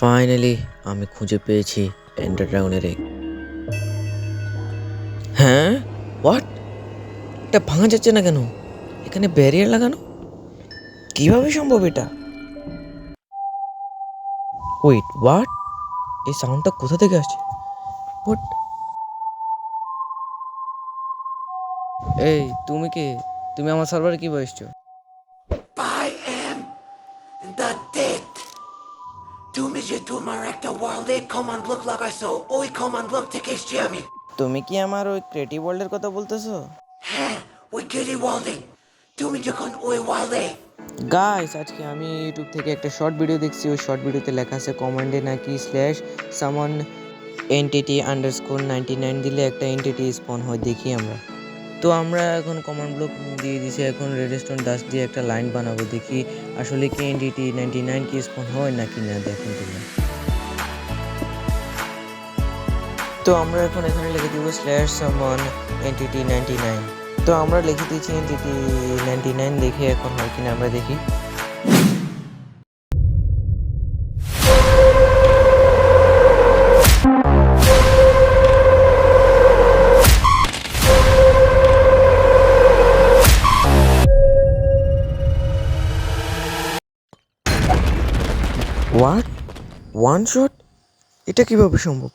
Finally আমি খুঁজে পেয়েছি এন্ডার ড্রাগনের এগ। হ্যাঁ, হোয়াট? এটা ভাঙা যাচ্ছে না কেন? এখানে ব্যারিয়ার লাগানো, কিভাবে সম্ভব এটা? Wait, what? এই সাউন্ডটা কোথা থেকে আসছে? হোয়াট? এই তুমি কে? তুমি আমার সার্ভারে কি বসছো? I am the dead. তুমি যে তোমার একটা ওয়ার্ল্ডে কমান্ড ব্লক লাগাইছো, ওই কমান্ড ব্লক থেকে এসছি আমি। তুমি কি আমার ওই ক্রিয়েটিভ ওয়ার্ল্ডের কথা বলতেছো? হ্যাঁ, ওই গেরি ওয়ার্ল্ডে। তুমি যখন ওই ওয়ার্ল্ডে গাইস, আজকে আমি ইউটিউব থেকে একটা শর্ট ভিডিও দেখছি। ওই শর্ট ভিডিওতে লেখা আছে কমান্ডে নাকি স্ল্যাশ সামন এনটিটি আন্ডারস্কোর 99 দিলে একটা এনটিটি স্পন হয়, দেখি আমরা। তো আমরা এখন কমান্ড ব্লক দিয়ে দিছি, এখন রেডস্টোন ডাস্ট দিয়ে একটা লাইন বানাবো, দেখি আসলে কি এনটিটি 99 কি স্পন হয় নাকি না, দেখুন তোমরা। তো আমরা এখন এখানে লিখে দিব স্ল্যাশ সামন এনটিটি 99। তো আমরা লিখে দিয়েছি এনটিটি 99, দেখি এখন হয় কিনা আমরা দেখি। হোয়াট? One shot? এটা কিভাবে সম্ভব?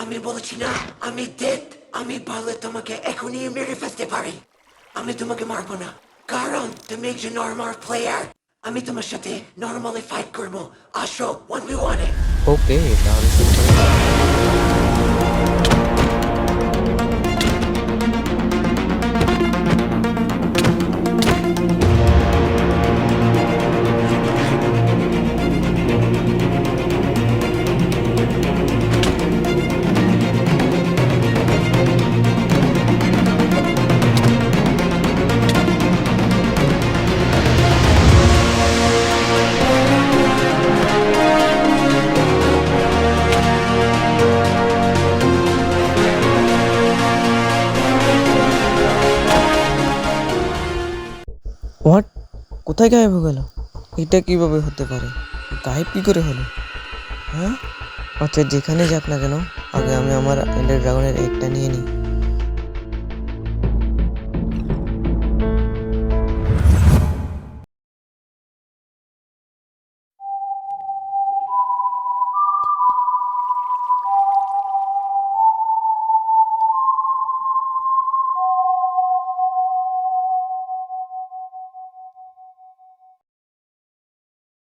আমি বলেছি না আমি ডেড। আমি পারলে তোমাকে এখনই মেরে ফেলতে পারি। আমি তোমাকে মারবো না, কারণ তুমি একজন নর্মাল প্লেয়ার। আমি তোমার সাথে নর্মালি ফাইট করবো। আসো 1v1 এ। ওকে, তাহলে শুরু করা যাক। হোয়াট? কোথায় গায়েব হয়ে গেল? এটা কিভাবে হতে পারে? গায়েব কি করে হলো? হ্যাঁ, আচ্ছা যেখানে যাক না কেন, আগে আমি আমার এন্ডার ড্রাগনের এগটা নিয়ে নিই।